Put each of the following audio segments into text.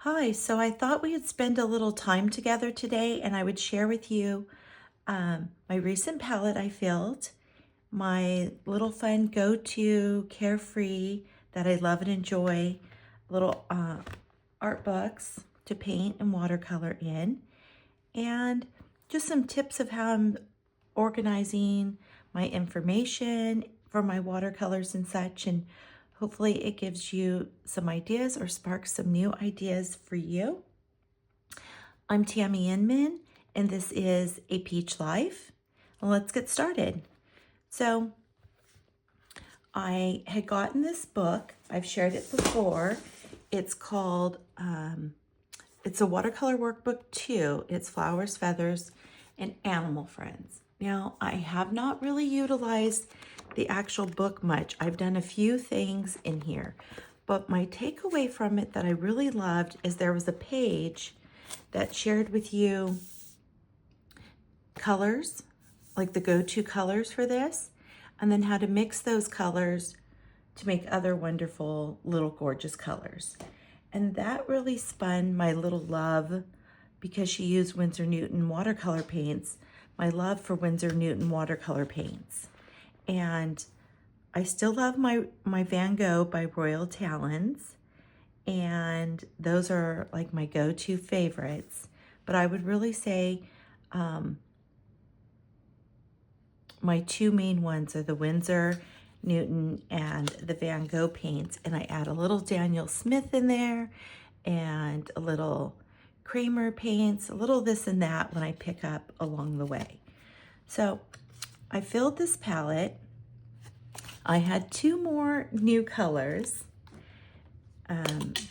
Hi, so I thought we would spend a little time together today and I would share with you my recent palette I filled, my little fun go-to Carefree that I love and enjoy, little art books to paint and watercolor in, and just some tips of how I'm organizing my information for my watercolors and such, and hopefully it gives you some ideas or sparks some new ideas for you. I'm Tammy Inman, and this is A Peach Life. Let's get started. So I had gotten this book. I've shared it before. It's called, it's a watercolor workbook 2. It's Flowers, Feathers, and Animal Friends. Now, I have not really utilized the actual book much. I've done a few things in here, but my takeaway from it that I really loved is there was a page that shared with you colors, like the go-to colors for this, and then how to mix those colors to make other wonderful little gorgeous colors. And that really spun my little love, because she used Windsor Newton watercolor paints, my love for Windsor Newton watercolor paints. And I still love my Van Gogh by Royal Talons, and those are like my go-to favorites. But I would really say my two main ones are the Windsor Newton and the Van Gogh paints, and I add a little Daniel Smith in there and a little Kramer paints, a little this and that when I pick up along the way. So I filled this palette. I had two more new colors,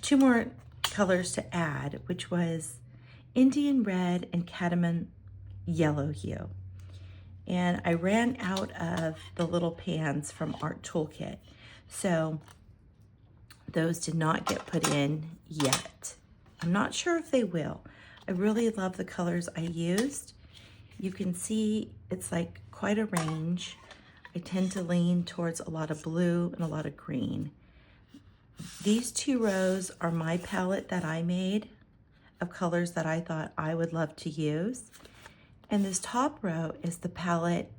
two more colors to add, which was Indian Red and Cadmium Yellow hue. And I ran out of the little pans from Art Toolkit, so those did not get put in yet. I'm not sure if they will. I really love the colors I used. You can see it's like quite a range. I tend to lean towards a lot of blue and a lot of green. These two rows are my palette that I made of colors that I thought I would love to use. And this top row is the palette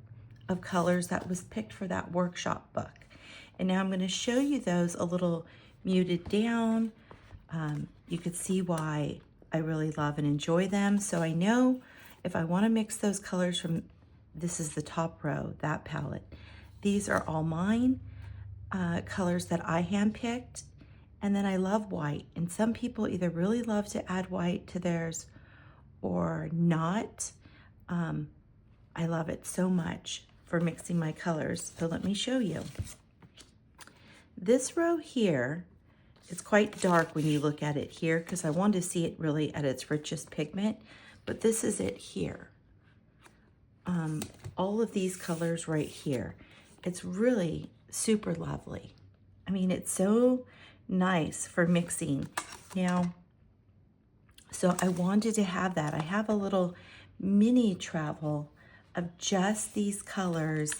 of colors that was picked for that workshop book. And now I'm going to show you those a little muted down. You could see why I really love and enjoy them. So I know if I want to mix those colors from, this is the top row, that palette. These are all mine, colors that I handpicked. And then I love white. And some people either really love to add white to theirs or not. I love it so much for mixing my colors. So let me show you. This row here, it's quite dark when you look at it here because I wanted to see it really at its richest pigment, but this is it here. All of these colors right here. It's really super lovely. I mean, it's so nice for mixing. Now, so I wanted to have that. I have a little mini travel of just these colors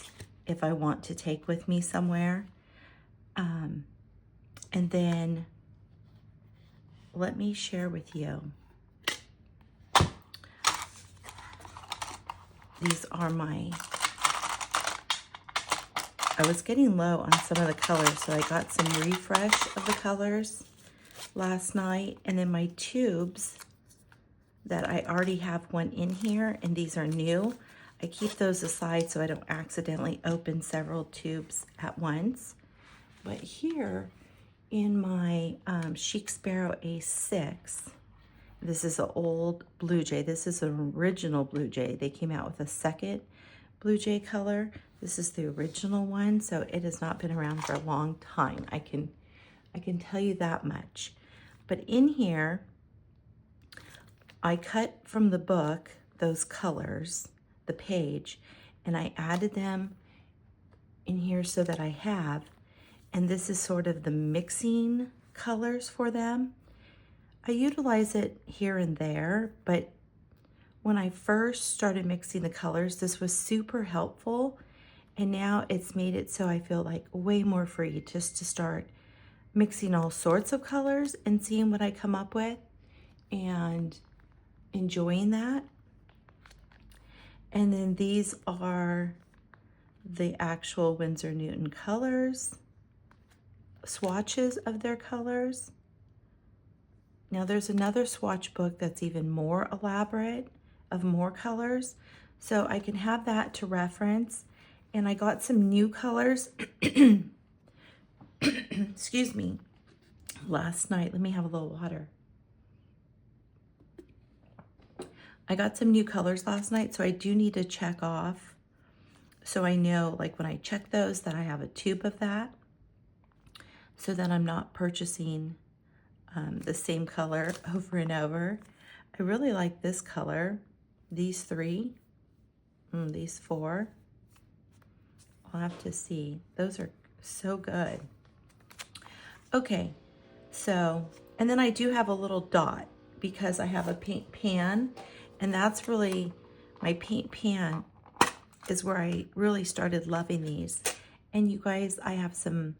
if I want to take with me somewhere. And then let me share with you. These are I was getting low on some of the colors, so I got some refresh of the colors last night. And then my tubes that I already have one in here, and these are new. I keep those aside so I don't accidentally open several tubes at once. But here in my Chic Sparrow A6, this is an old Blue Jay. This is an original Blue Jay. They came out with a second Blue Jay color. This is the original one, so it has not been around for a long time. I can tell you that much. But in here, I cut from the book those colors, the page, and I added them in here so that I have, and this is sort of the mixing colors for them. I utilize it here and there, but when I first started mixing the colors, this was super helpful, and now it's made it so I feel like way more free just to start mixing all sorts of colors and seeing what I come up with. and enjoying that. And then these are the actual Windsor Newton colors, swatches of their colors. Now there's another swatch book that's even more elaborate, of more colors, so I can have that to reference. And I got some new colors, excuse me, last night. Let me have a little water. I got some new colors last night, so I do need to check off, so I know, like, when I check those, that I have a tube of that, so that I'm not purchasing the same color over and over. I really like this color, these three, these four. I'll have to see. Those are so good. Okay, so, and then I do have a little dot because I have a paint pan, and that's really, my paint pan is where I really started loving these. And you guys, I have some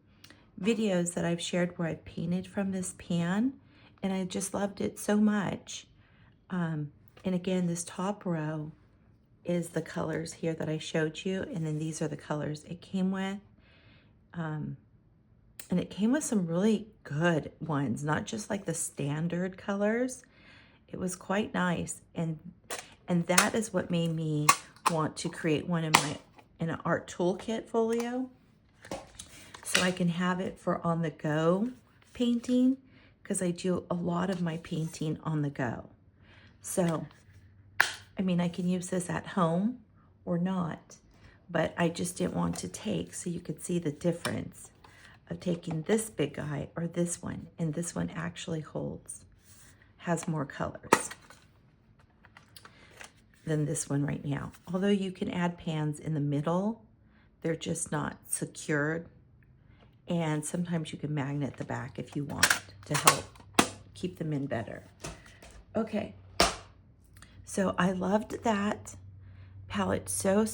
videos that I've shared where I've painted from this pan, and I just loved it so much. And again, this top row is the colors here that I showed you, and then these are the colors it came with. And it came with some really good ones, not just like the standard colors. It was quite nice, and that is what made me want to create one in an Art Toolkit folio, so I can have it for on the go painting, because I do a lot of my painting on the go. So, I mean, I can use this at home or not, but I just didn't want to take, so you could see the difference of taking this big guy or this one, and this one actually has more colors than this one right now. Although you can add pans in the middle, they're just not secured. And sometimes you can magnet the back if you want to help keep them in better. Okay, so I loved that palette so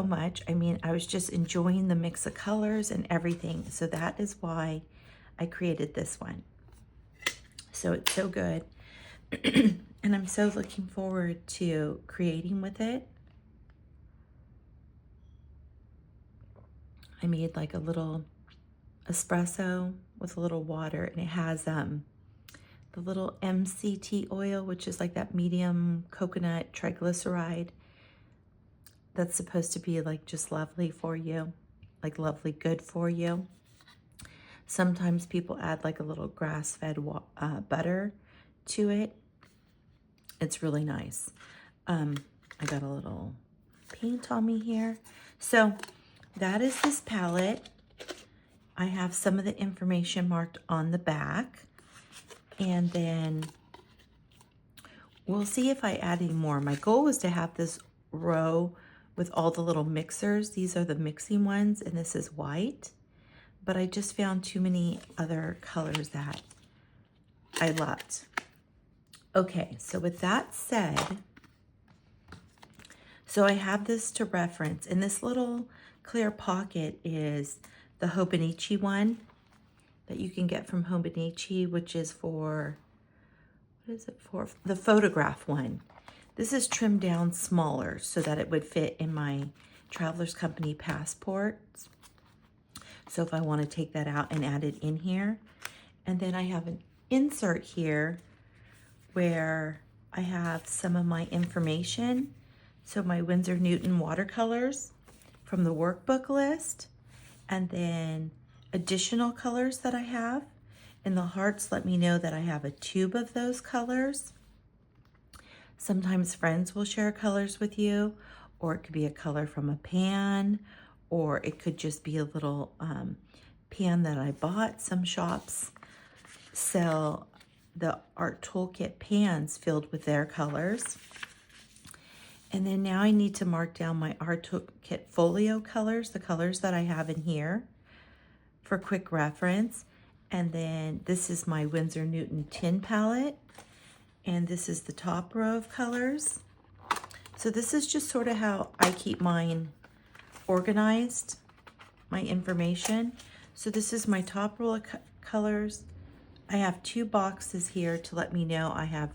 much. I mean, I was just enjoying the mix of colors and everything. So that is why I created this one. So it's so good. And I'm so looking forward to creating with it. I made like a little espresso with a little water, and it has the little MCT oil, which is like that medium coconut triglyceride that's supposed to be like just lovely for you, like lovely good for you. Sometimes people add like a little grass-fed butter to it. It's really nice. I got a little paint on me here. So that is this palette. I have some of the information marked on the back, and then we'll see if I add any more. My goal was to have this row with all the little mixers. These are the mixing ones, and this is white, but I just found too many other colors that I loved. Okay, so with that said, so I have this to reference, and this little clear pocket is the Hobonichi one that you can get from Hobonichi, which is for, what is it for? The photograph one. This is trimmed down smaller so that it would fit in my Traveler's Company passports. So if I want to take that out and add it in here. And then I have an insert here where I have some of my information. So my Windsor Newton watercolors from the workbook list, and then additional colors that I have. And the hearts let me know that I have a tube of those colors. Sometimes friends will share colors with you, or it could be a color from a pan, or it could just be a little pan that I bought. Some shops sell the Art Toolkit pans filled with their colors. And then now I need to mark down my Art Toolkit folio colors, the colors that I have in here for quick reference. And then this is my Windsor Newton tin palette. And this is the top row of colors. So this is just sort of how I keep mine organized, my information. So this is my top row of colors. I have 2 boxes here to let me know I have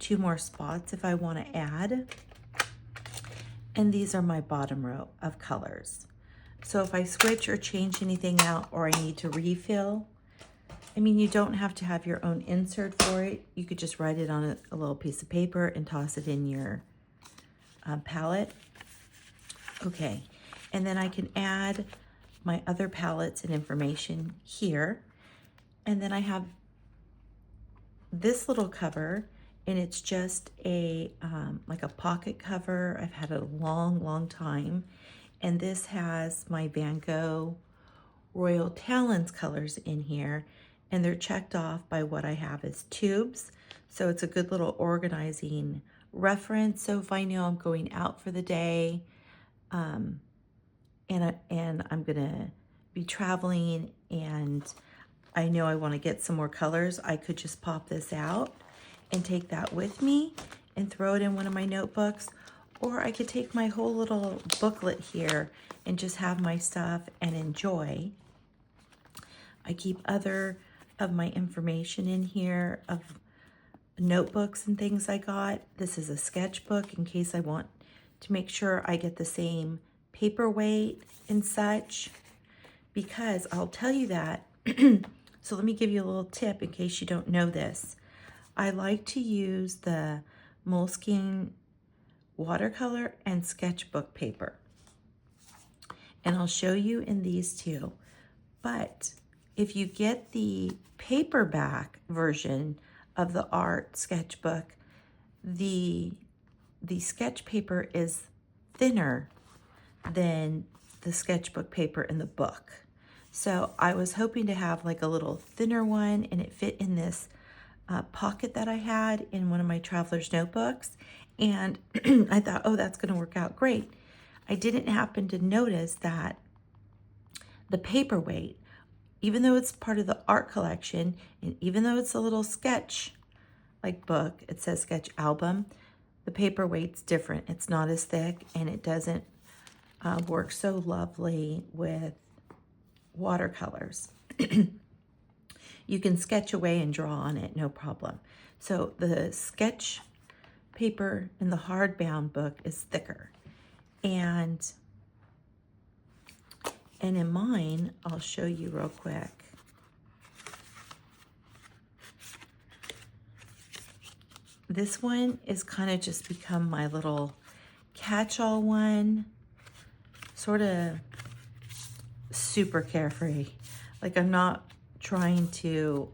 2 more spots if I want to add. And these are my bottom row of colors. So if I switch or change anything out, or I need to refill, I mean, you don't have to have your own insert for it. You could just write it on a little piece of paper and toss it in your palette. Okay, and then I can add my other palettes and information here. And then I have this little cover, and it's just a like a pocket cover. I've had it a long time. And this has my Van Gogh Royal Talons colors in here, and they're checked off by what I have as tubes. So it's a good little organizing reference. So if I know I'm going out for the day, and I'm gonna be traveling, and I know I want to get some more colors, I could just pop this out and take that with me and throw it in one of my notebooks. Or I could take my whole little booklet here and just have my stuff and enjoy. I keep other of my information in here of notebooks and things I got. This is a sketchbook in case I want to make sure I get the same paper weight and such, because I'll tell you that. So let me give you a little tip in case you don't know this. I like to use the Moleskine watercolor and sketchbook paper, and I'll show you in these two. But if you get the paperback version of the art sketchbook, the sketch paper is thinner than the sketchbook paper in the book. So I was hoping to have like a little thinner one, and it fit in this pocket that I had in one of my traveler's notebooks. And I thought, oh, that's going to work out great. I didn't happen to notice that the paperweight, even though it's part of the art collection, and even though it's a little sketch like book, it says sketch album, the paperweight's different. It's not as thick, and it doesn't work so lovely with watercolors. You can sketch away and draw on it, no problem. So the sketch paper in the hardbound book is thicker. And in mine, I'll show you real quick. This one is kind of just become my little catch-all one, sort of super carefree. Like, I'm not trying to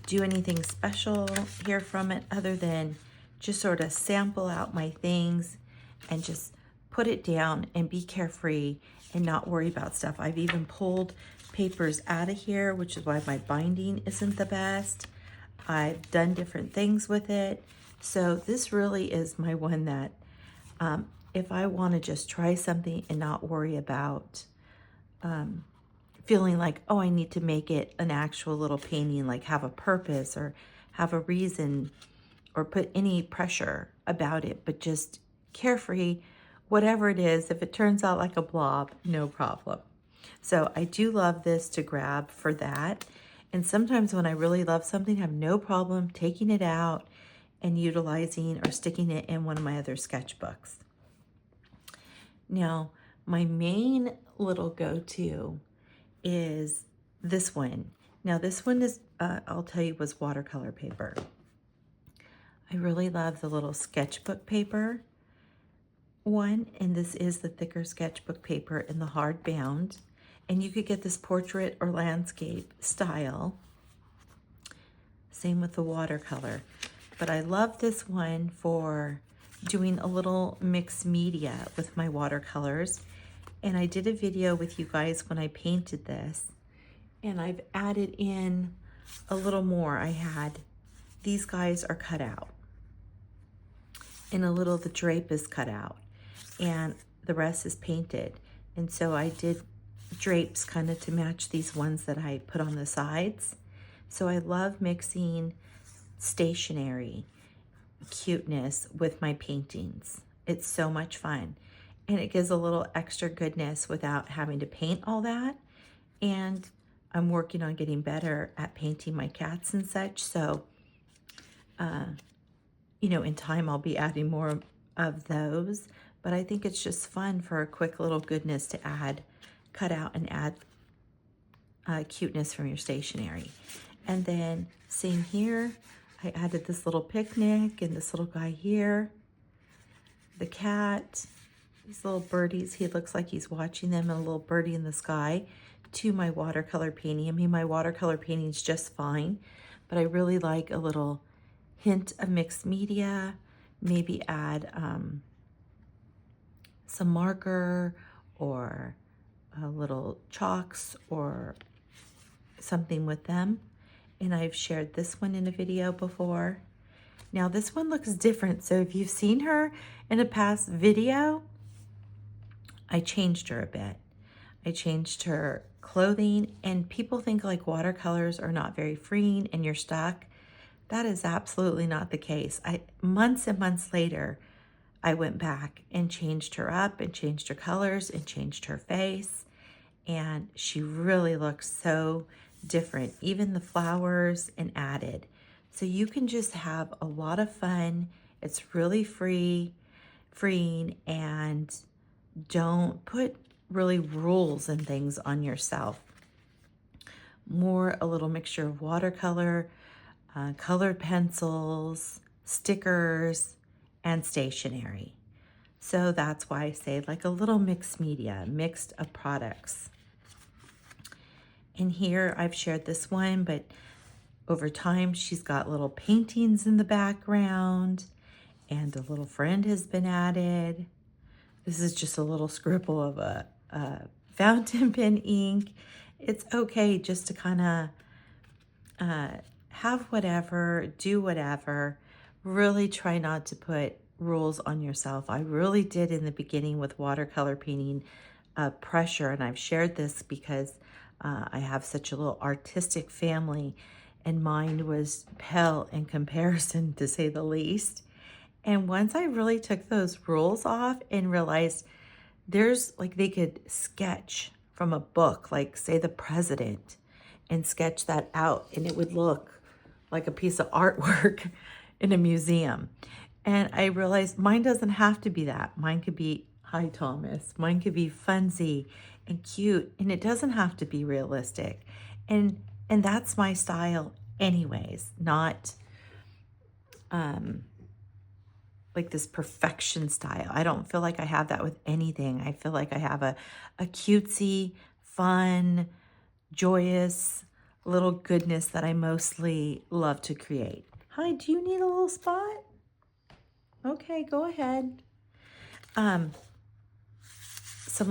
do anything special here from it other than just sort of sample out my things and just put it down and be carefree and not worry about stuff. I've even pulled papers out of here, which is why my binding isn't the best. I've done different things with it. So this really is my one that if I want to just try something and not worry about feeling like, oh, I need to make it an actual little painting, like have a purpose or have a reason or put any pressure about it, but just carefree, whatever it is. If it turns out like a blob, no problem. So I do love this to grab for that. And sometimes when I really love something, I have no problem taking it out and utilizing or sticking it in one of my other sketchbooks. Now, my main little go-to is this one. Now, this one is, I'll tell you, was watercolor paper. I really love the little sketchbook paper one, and this is the thicker sketchbook paper in the hardbound. And you could get this portrait or landscape style. Same with the watercolor. But I love this one for doing a little mixed media with my watercolors. And I did a video with you guys when I painted this, and I've added in a little more. I had, these guys are cut out, and a little of the drape is cut out, and the rest is painted. And so I did drapes kind of to match these ones that I put on the sides. So I love mixing stationery cuteness with my paintings. It's so much fun. And it gives a little extra goodness without having to paint all that. And I'm working on getting better at painting my cats and such. So you know, in time I'll be adding more of those, but I think it's just fun for a quick little goodness to add, cut out and add cuteness from your stationery. And then same here, I added this little picnic and this little guy here, the cat, these little birdies. He looks like he's watching them, and a little birdie in the sky to my watercolor painting. I mean, my watercolor painting is just fine, but I really like a little hint of mixed media, maybe add some marker or a little chalks or something with them. And I've shared this one in a video before. Now this one looks different. So if you've seen her in a past video, I changed her a bit. I changed her clothing, and people think like watercolors are not very freeing and you're stuck. That is absolutely not the case. Months and months later, I went back and changed her up and changed her colors and changed her face. And she really looks so different, even the flowers and added. So you can just have a lot of fun. It's really freeing, and don't put really rules and things on yourself. More a little mixture of watercolor, colored pencils, stickers, and stationery. So that's why I say like a little mixed media, mixed of products. And here I've shared this one, but over time she's got little paintings in the background, and a little friend has been added. This is just a little scribble of a fountain pen ink. It's okay just to kind of have whatever, do whatever. Really try not to put rules on yourself. I really did in the beginning with watercolor painting pressure, and I've shared this because I have such a little artistic family, and mine was pale in comparison, to say the least. And once I really took those rules off and realized there's like, they could sketch from a book, like say the president, and sketch that out, and it would look like a piece of artwork in a museum. And I realized mine doesn't have to be that. Mine could be, hi Thomas, mine could be funsy and cute, and it doesn't have to be realistic. And that's my style anyways, not like this perfection style. I don't feel like I have that with anything. I feel like I have a cutesy, fun, joyous little goodness that I mostly love to create. Hi, do you need a little spot? Okay, go ahead. Some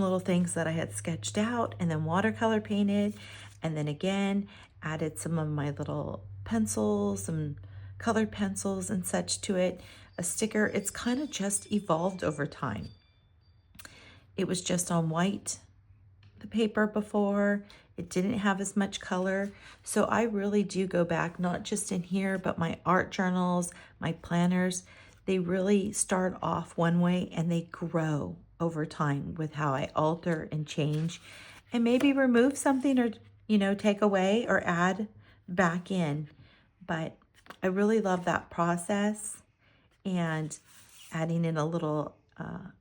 little things that I had sketched out and then watercolor painted, and then again added some of my little pencils, some colored pencils and such to it. A sticker. It's kind of just evolved over time. It was just on white, the paper before. It didn't have as much color. So I really do go back, not just in here, but my art journals, my planners. They really start off one way and they grow over time with how I alter and change, and maybe remove something, or, you know, take away or add back in. But I really love that process. And adding in a little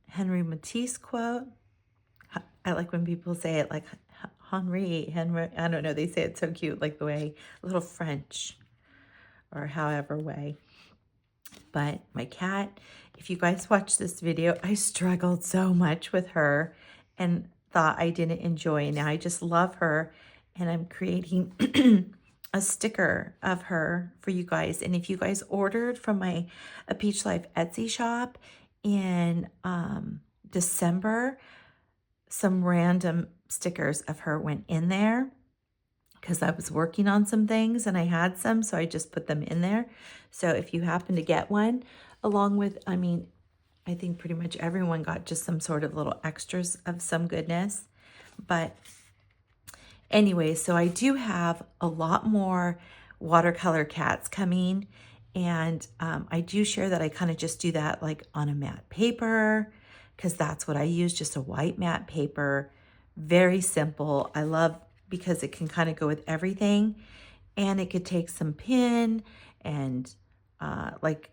Henry Matisse quote. I like when people say it like Henry, I don't know, they say it so cute, like the way, a little French or however way. But my cat, if you guys watch this video, I struggled so much with her and thought I didn't enjoy, and now I just love her, and I'm creating a sticker of her for you guys. And if you guys ordered from my A Peach Life Etsy shop in December, some random stickers of her went in there because I was working on some things and I had some, so I just put them in there. So if you happen to get one, along with, I mean, I think pretty much everyone got just some sort of little extras of some goodness. But anyway, so I do have a lot more watercolor cats coming, and I do share that I kind of just do that like on a matte paper, because that's what I use, just a white matte paper. Very simple. I love, because it can kind of go with everything, and it could take some pin and like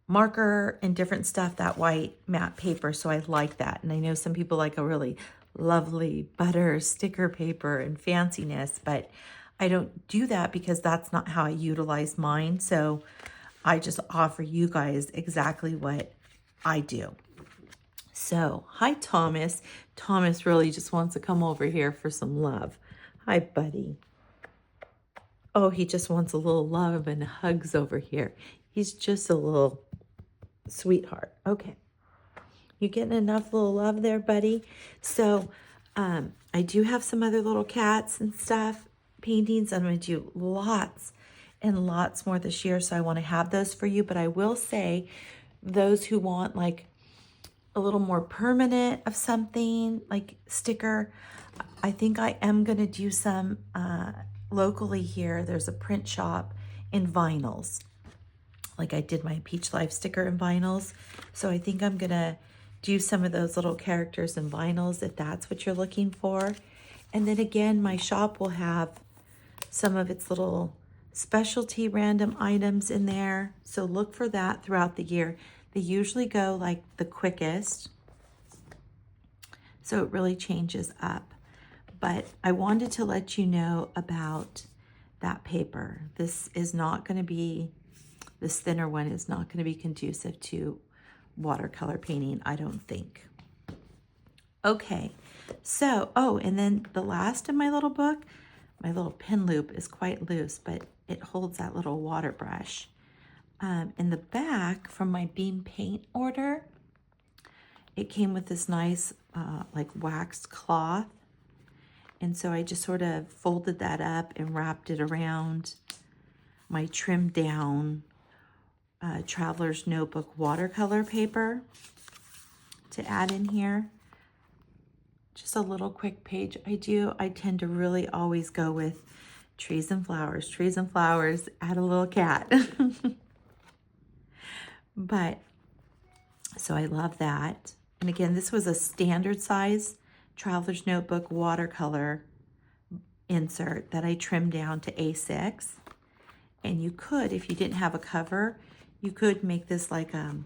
marker and different stuff, that white matte paper. So I like that. And I know some people like a really lovely butter sticker paper and fanciness, but I don't do that because that's not how I utilize mine. So I just offer you guys exactly what I do. So, hi, Thomas. Thomas really just wants to come over here for some love. Hi, buddy. Oh, he just wants a little love and hugs over here. He's just a little sweetheart. Okay. You getting enough little love there, buddy? So, I do have some other little cats and stuff, paintings. I'm going to do lots and lots more this year. So I want to have those for you. But I will say, those who want like a little more permanent of something, like sticker, I think I am going to do some locally here. There's a print shop in vinyls. Like I did my Peach Life sticker in vinyls. So I think I'm going to do some of those little characters in vinyls if that's what you're looking for. And then again, my shop will have some of its little specialty random items in there. So look for that throughout the year. They usually go like the quickest. So it really changes up. But I wanted to let you know about that paper. This is not going to be, this thinner one is not going to be conducive to watercolor painting, I don't think. Okay, so, oh, and then the last in my little book, my little pin loop is quite loose, but it holds that little water brush. In the back from my beam paint order, it came with this nice like waxed cloth. And so I just sort of folded that up and wrapped it around my trimmed down Traveler's Notebook watercolor paper to add in here. Just a little quick page. I tend to really always go with trees and flowers, add a little cat. But, so I love that. And again, this was a standard size Traveler's Notebook watercolor insert that I trimmed down to A6. And you could, if you didn't have a cover, you could make this like your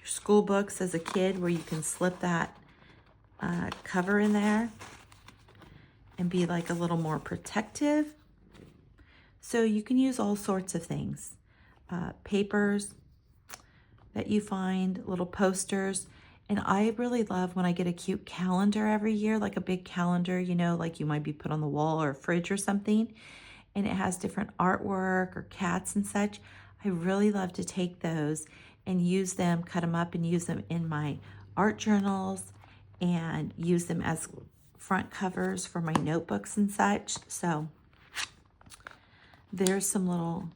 school books as a kid where you can slip that cover in there and be like a little more protective. So you can use all sorts of things. Papers that you find, little posters. And I really love when I get a cute calendar every year, like a big calendar, you know, like you might be put on the wall or a fridge or something. And it has different artwork or cats and such. I really love to take those and use them, cut them up and use them in my art journals and use them as front covers for my notebooks and such. So there's some little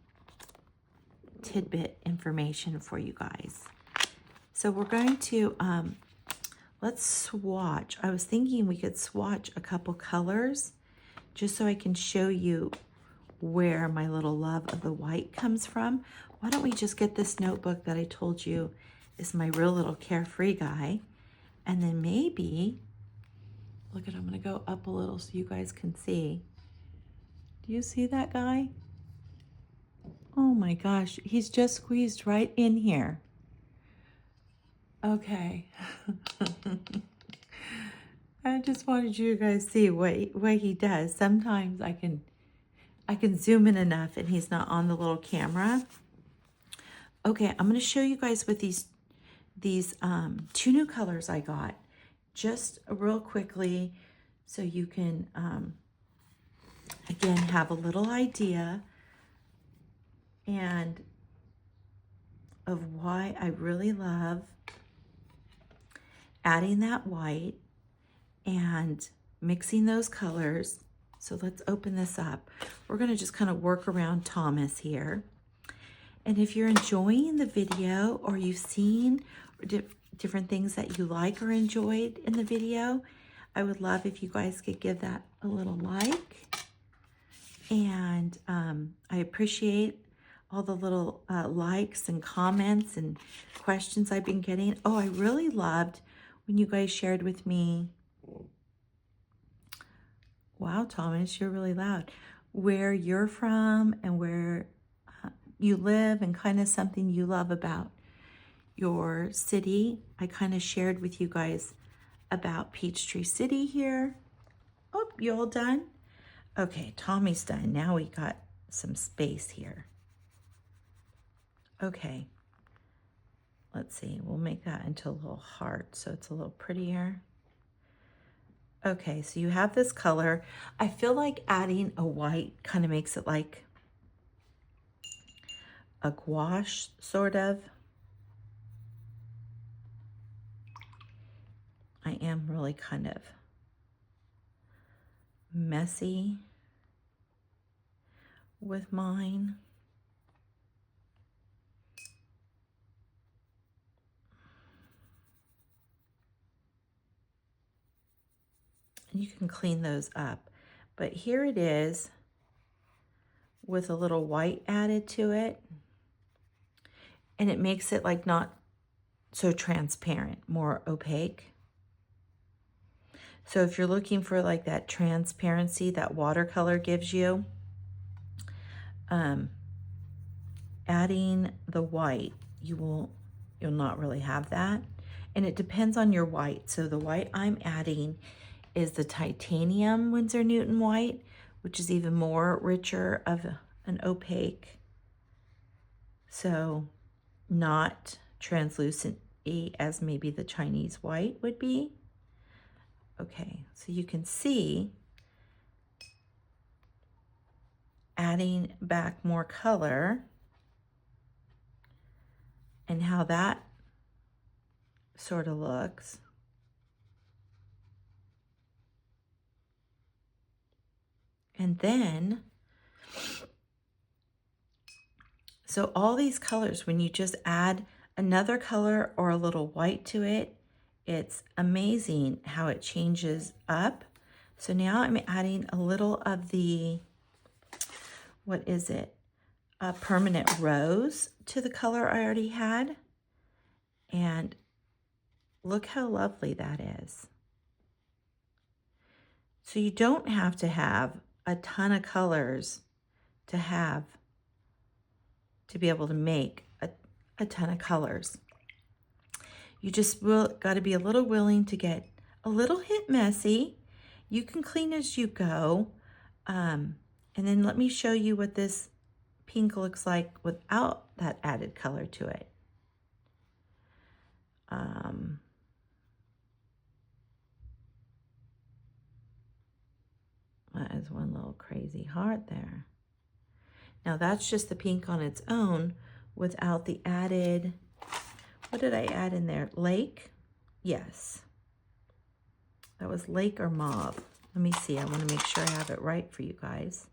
tidbit information for you guys. So we're going to, let's swatch. I was thinking we could swatch a couple colors just so I can show you where my little love of the white comes from. Why don't we just get this notebook that I told you is my real little Carefree guy. And then maybe, look at, I'm gonna go up a little so you guys can see. Do you see that guy? Oh my gosh, he's just squeezed right in here. Okay. I just wanted you guys to see what he does. Sometimes I can zoom in enough and he's not on the little camera. Okay, I'm going to show you guys with these two new colors I got just real quickly so you can again have a little idea and of why I really love adding that white and mixing those colors. So let's open this up. We're going to just kind of work around Thomas here. And if you're enjoying the video or you've seen different things that you like or enjoyed in the video, I would love if you guys could give that a little like. And I appreciate all the little likes and comments and questions I've been getting. Oh, I really loved when you guys shared with me. Wow, Thomas, you're really loud. Where you're from and where you live and kind of something you love about your city. I kind of shared with you guys about Peachtree City here. Oh, you all done? Okay, Tommy's done. Now we got some space here. Okay, let's see. We'll make that into a little heart so it's a little prettier. Okay, so you have this color. I feel like adding a white kind of makes it like a gouache, sort of. I am really kind of messy with mine. And you can clean those up. But here it is with a little white added to it. And it makes it like not so transparent, more opaque. So if you're looking for like that transparency that watercolor gives you, adding the white, you'll not really have that. And it depends on your white. So the white I'm adding is the titanium Windsor Newton white, which is even more richer of an opaque. So not translucent as maybe the Chinese white would be. Okay, so you can see adding back more color and how that sort of looks. And then, so all these colors, when you just add another color or a little white to it, it's amazing how it changes up. So now I'm adding a little of the, what is it? A permanent rose to the color I already had. And look how lovely that is. So you don't have to have a ton of colors to be able to make a ton of colors. You just got to be a little willing to get a little hit messy. You can clean as you go. And then let me show you what this pink looks like without that added color to it. That is one little crazy heart there. Now that's just the pink on its own without the added, what did I add in there? Lake? Yes. That was lake or mauve. Let me see. I want to make sure I have it right for you guys.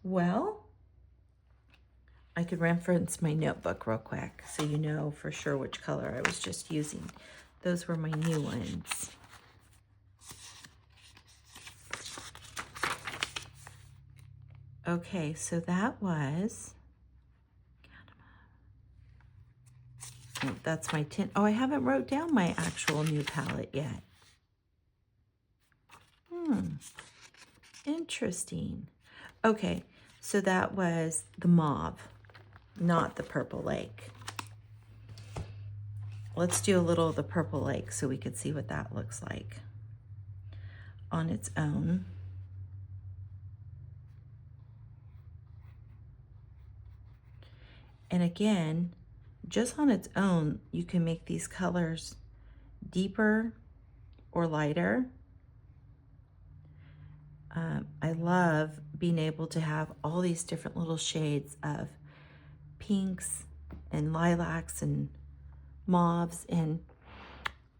Well, I could reference my notebook real quick so you know for sure which color I was just using. Those were my new ones. Okay, so that was, oh, that's my tint. Oh, I haven't wrote down my actual new palette yet. Interesting. Okay, so that was the mauve, not the purple lake. Let's do a little of the purple lake so we could see what that looks like on its own. And again, just on its own, you can make these colors deeper or lighter. I love being able to have all these different little shades of pinks and lilacs and mauves and,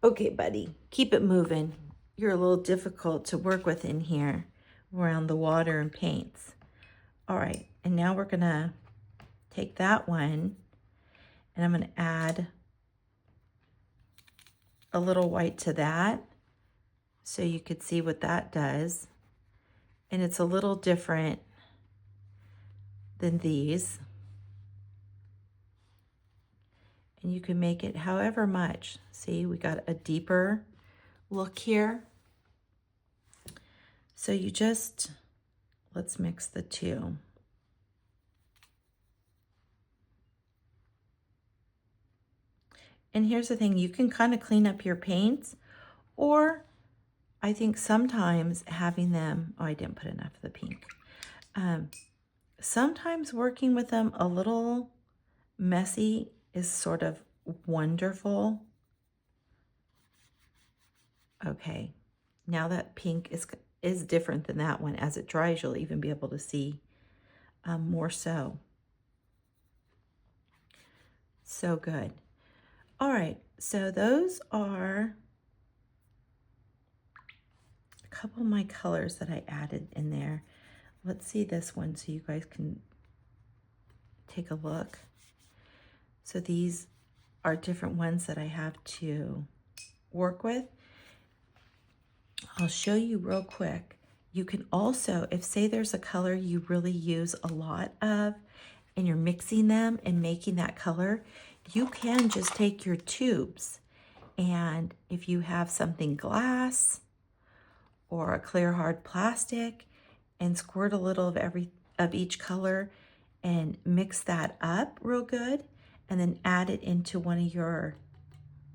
okay, buddy, keep it moving. You're a little difficult to work with in here around the water and paints. All right, and now we're gonna take that one and I'm gonna add a little white to that so you could see what that does. And it's a little different than these. And you can make it however much. See, we got a deeper look here. So you just, let's mix the two. And here's the thing, you can kind of clean up your paints, or I think sometimes having them, oh, I didn't put enough of the pink. Sometimes working with them a little messy is sort of wonderful. Okay, now that pink is different than that one. As it dries, you'll even be able to see more so. So good. All right, so those are a couple of my colors that I added in there. Let's see this one so you guys can take a look. So these are different ones that I have to work with. I'll show you real quick. You can also, if say there's a color you really use a lot of and you're mixing them and making that color, you can just take your tubes, and if you have something glass or a clear hard plastic, and squirt a little of each color and mix that up real good, and then add it into one of your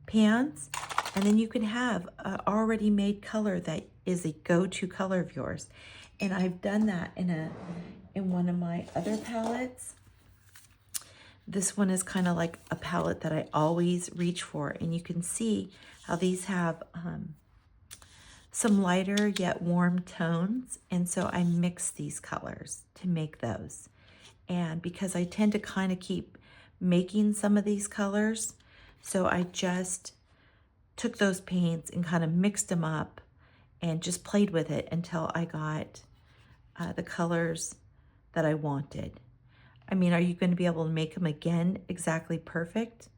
pans, and then you can have an already made color that is a go-to color of yours. And I've done that in one of my other palettes. This one is kind of like a palette that I always reach for, and you can see how these have some lighter yet warm tones, and so I mix these colors to make those. And because I tend to kind of keep making some of these colors, so I just took those paints and kind of mixed them up and just played with it until I got the colors that I wanted. I mean, are you going to be able to make them again exactly perfect?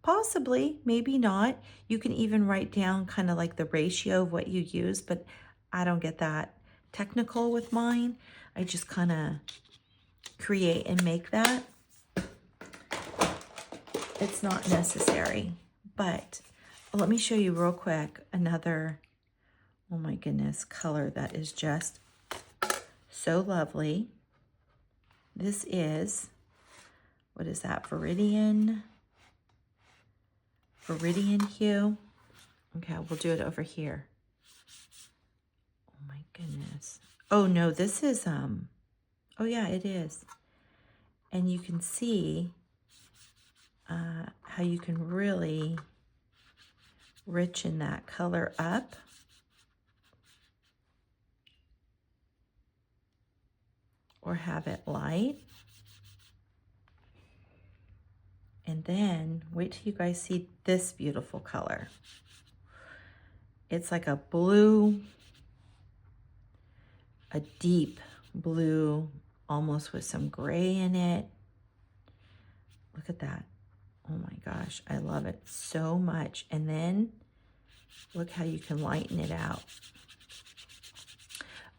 Possibly, maybe not. You can even write down kind of like the ratio of what you use, but I don't get that technical with mine. I just kind of create and make that. It's not necessary, but let me show you real quick another, oh my goodness, color that is just so lovely. This is, what is that, Viridian hue. Okay, we'll do it over here. Oh my goodness. Oh no, this is, oh yeah, it is. And you can see how you can really richen that color up. Or have it light. And then wait till you guys see this beautiful color. It's like a blue, a deep blue, almost with some gray in it. Look at that. Oh my gosh, I love it so much. And then look how you can lighten it out.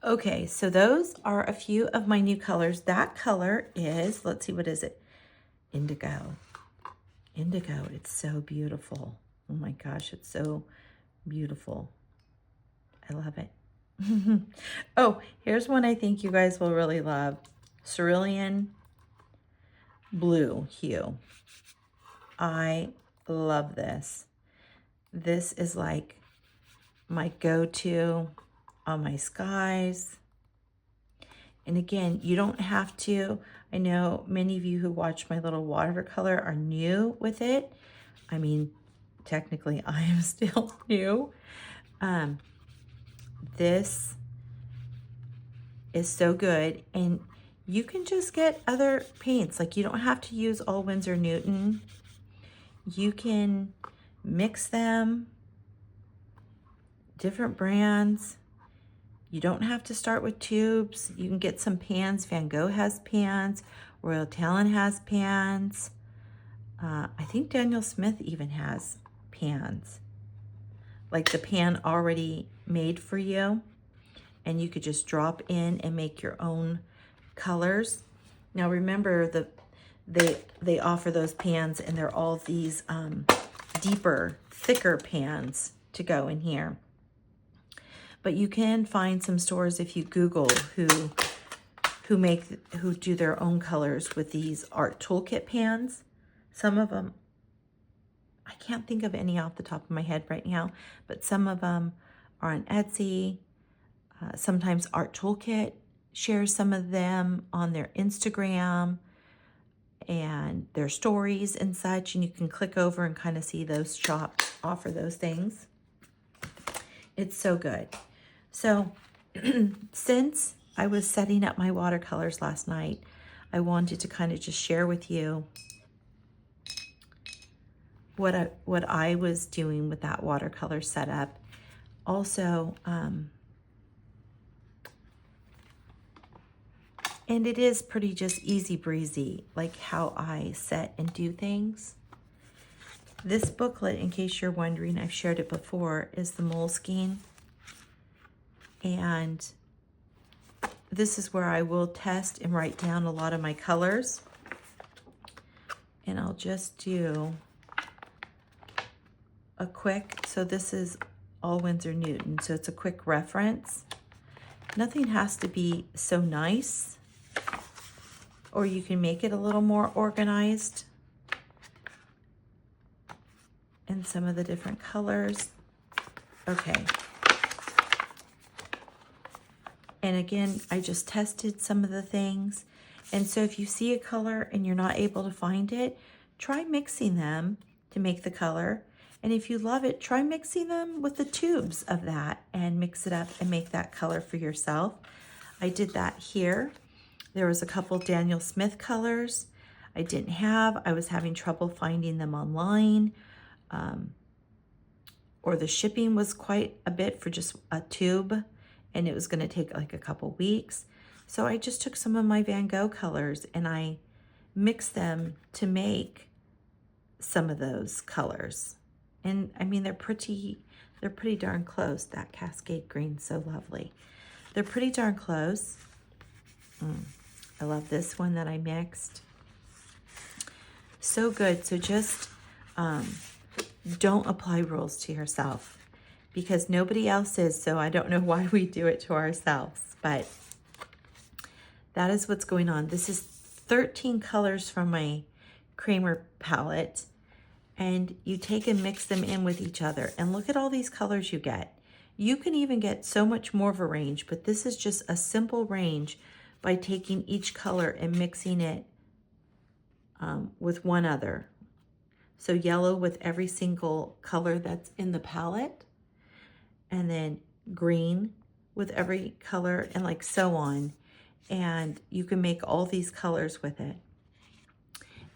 Okay, so those are a few of my new colors. That color is, let's see, what is it? Indigo. Indigo, it's so beautiful. Oh my gosh, it's so beautiful. I love it. Oh, here's one I think you guys will really love. Cerulean blue hue. I love this. This is like my go-to on my skies. And again, you don't have to. I know many of you who watch my little watercolor are new with it. I mean, technically I am still new. This is so good, and you can just get other paints. Like, you don't have to use all Windsor Newton. You can mix them, different brands. You don't have to start with tubes. You can get some pans. Van Gogh has pans. Royal Talon has pans. I think Daniel Smith even has pans. Like the pan already made for you. And you could just drop in and make your own colors. Now remember, they offer those pans, and they're all these deeper, thicker pans to go in here. But you can find some stores, if you Google, who who do their own colors with these Art Toolkit pans. Some of them, I can't think of any off the top of my head right now, but some of them are on Etsy. Sometimes Art Toolkit shares some of them on their Instagram and their stories and such, and you can click over and kind of see those shops offer those things. It's so good. So since I was setting up my watercolors last night, I wanted to kind of just share with you what I was doing with that watercolor setup. Also, and it is pretty just easy breezy, like how I set and do things. This booklet, in case you're wondering, I've shared it before, is the Moleskine. And this is where I will test and write down a lot of my colors. And I'll just do a quick, so this is all Windsor Newton, so it's a quick reference. Nothing has to be so nice, or you can make it a little more organized in some of the different colors. Okay. And again, I just tested some of the things. And so if you see a color and you're not able to find it, try mixing them to make the color. And if you love it, try mixing them with the tubes of that and mix it up and make that color for yourself. I did that here. There was a couple Daniel Smith colors I didn't have. I was having trouble finding them online. Or the shipping was quite a bit for just a tube, and it was going to take like a couple weeks. So I just took some of my Van Gogh colors and I mixed them to make some of those colors. And I mean, they're pretty darn close. That Cascade green's so lovely. They're pretty darn close. I love this one that I mixed. So good. So just don't apply rules to yourself, because nobody else is, so I don't know why we do it to ourselves, but that is what's going on. This is 13 colors from my Kramer palette, and you take and mix them in with each other, and look at all these colors you get. You can even get so much more of a range, but this is just a simple range by taking each color and mixing it with one other. So yellow with every single color that's in the palette, and then green with every color, and like so on. And you can make all these colors with it.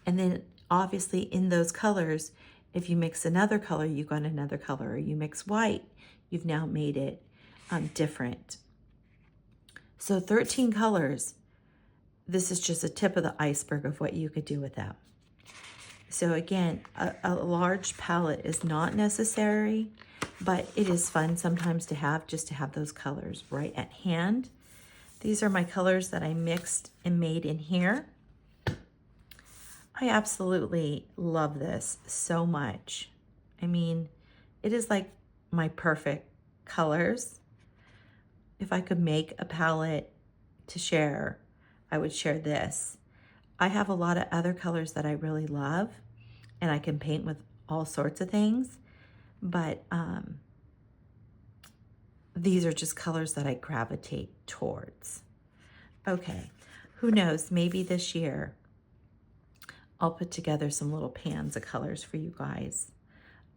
And then obviously in those colors, if you mix another color, you got another color. Or you mix white, you've now made it different. So 13 colors. This is just a tip of the iceberg of what you could do with them. So again, a large palette is not necessary, but it is fun sometimes to have, just to have those colors right at hand. These are my colors that I mixed and made in here. I absolutely love this so much. I mean, it is like my perfect colors. If I could make a palette to share, I would share this. I have a lot of other colors that I really love, and I can paint with all sorts of things, but these are just colors that I gravitate towards. Okay, who knows, maybe this year I'll put together some little pans of colors for you guys,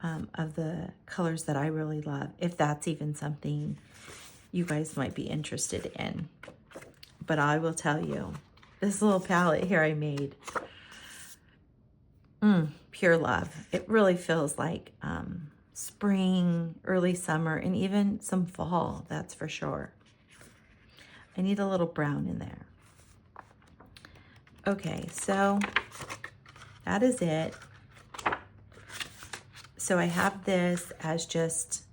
of the colors that I really love, if that's even something you guys might be interested in. But I will tell you, this little palette here I made, pure love. It really feels like spring, early summer, and even some fall, that's for sure. I need a little brown in there. Okay, so that is it. So I have this as just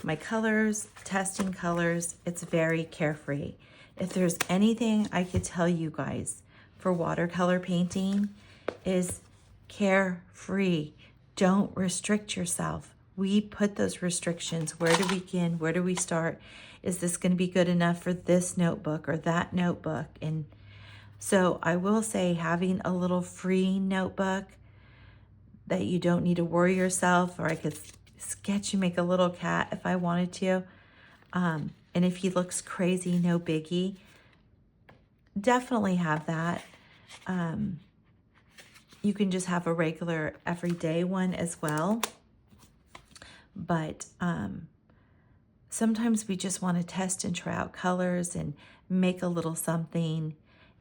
my colors, testing colors. It's very carefree. If there's anything I could tell you guys for watercolor painting, is carefree. Don't restrict yourself. We put those restrictions. Where do we begin? Where do we start? Is this going to be good enough for this notebook or that notebook? And So I will say having a little free notebook that you don't need to worry yourself, or I could sketch and make a little cat if I wanted to. And if he looks crazy, no biggie. Definitely have that. You can just have a regular everyday one as well. But sometimes we just want to test and try out colors and make a little something.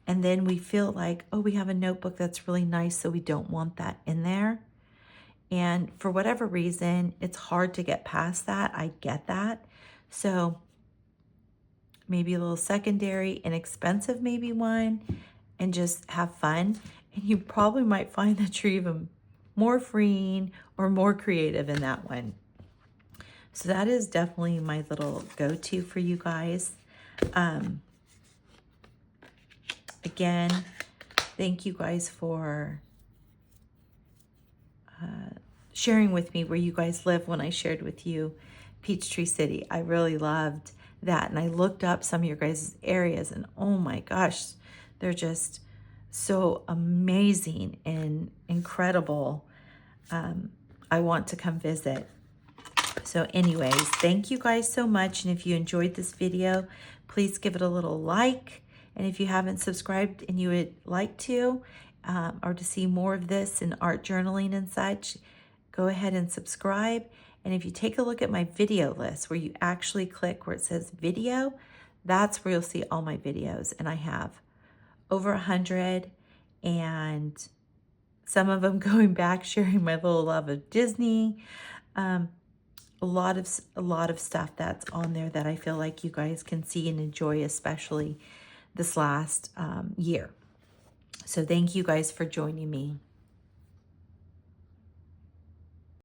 And then we feel like, oh, we have a notebook that's really nice, so we don't want that in there. And for whatever reason, it's hard to get past that. I get that. So maybe a little secondary, inexpensive maybe one, and just have fun. And you probably might find that you're even more freeing or more creative in that one. So that is definitely my little go-to for you guys. Again, thank you guys for sharing with me where you guys live when I shared with you Peachtree City. I really loved that. And I looked up some of your guys' areas, and oh my gosh, they're just so amazing and incredible. I want to come visit. So anyways, thank you guys so much. And if you enjoyed this video, please give it a little like. And if you haven't subscribed and you would like to, or to see more of this in art journaling and such, go ahead and subscribe. And if you take a look at my video list where you actually click where it says video, that's where you'll see all my videos. And I have over 100, and some of them going back, sharing my little love of Disney. A lot of stuff that's on there that I feel like you guys can see and enjoy, especially this last year. So thank you guys for joining me.